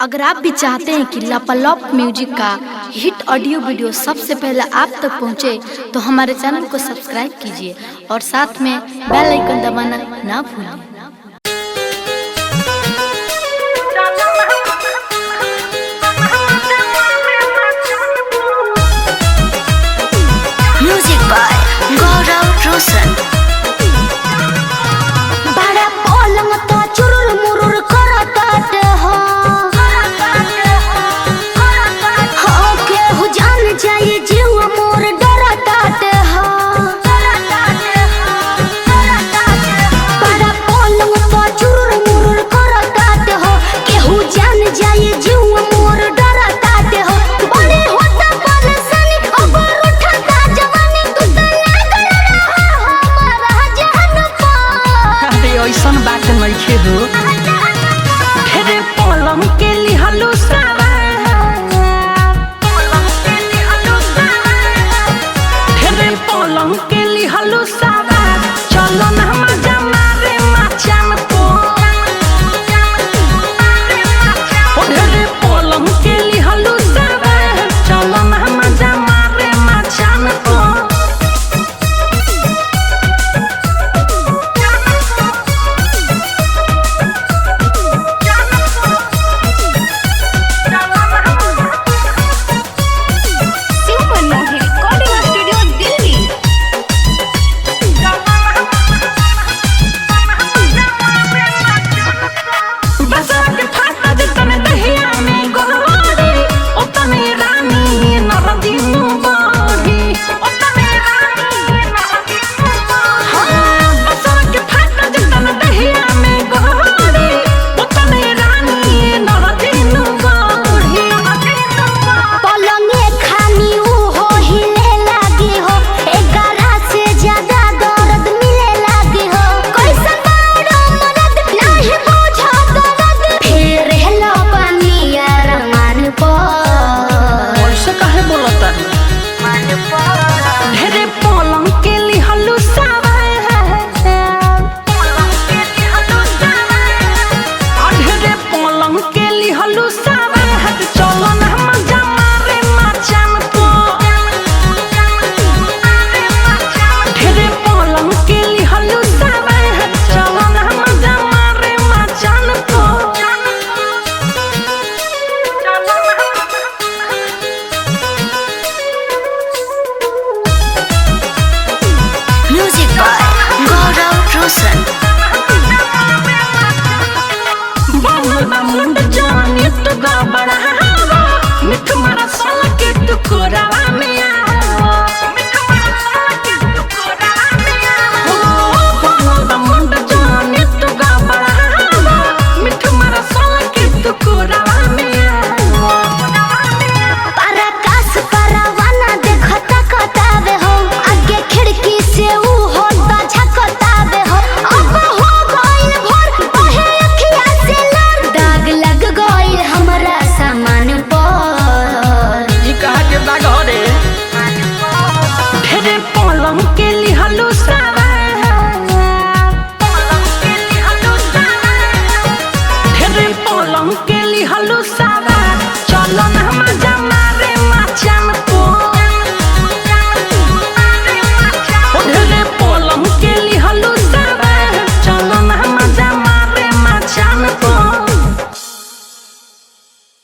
अगर आप भी चाहते हैं कि लापालॉप म्यूजिक का हिट ऑडियो वीडियो सबसे पहले आप तक पहुंचे, तो हमारे चैनल को सब्सक्राइब कीजिए और साथ में बेल आइकन दबाना ना भूलें। म्यूजिक बाय गौरव रोशन। बड़ा पलंग तो चुरुर मुरुर करतात हो, हाँ केहू जान जाए जीव मोर डरतात हो। बड़ा पलंग तो चुरुर मुरुर करतात हो, केहू जान जाए जीव मोर डरतात हो। बड़े होता परेशानी अगर उठता जवानी, तू तो लागल रहा हमारा जहन पर। अरे ऐसन बात नइखे हो, ढेरे पलंग के लिहलु सवार, ढेरे पलंग के लिहलु सवार। चलो ना मजा मारे मचान को, ढेरे पलंग के लिहलु सवार। चलो ना मजा मारे मचान को। ढेरे पलंग के लिहलु सवार, ढेरे पलंग के लिहलु सवार। चलो ना मजा मारे मचान को, ढेरे पलंग के लिहलु सवार। चलो ना मजा मारे मचान को। म्यूजिक बाय गौरव रोशन। मुंड जानी तू गबड़ा मिठ मारा साल के तू कोरावा में आ, मिठ मारा साल के तू कोरावा में आ। मुंड जानी तू गबड़ा मिठ मारा साल के तू कोरावा में आ। पराकाश परवाना देखता कतावे हो, आगे खिड़की से ऊ होता झकतावे हो। अब हो गइल भोर बहे अखिया से लर, दाग लग गइल हमरा सामान पर। ई कहा के दाग हो रे, ढेरे पलंग के लिहलु सवार, ढेरे पलंग के लिहलु सवार।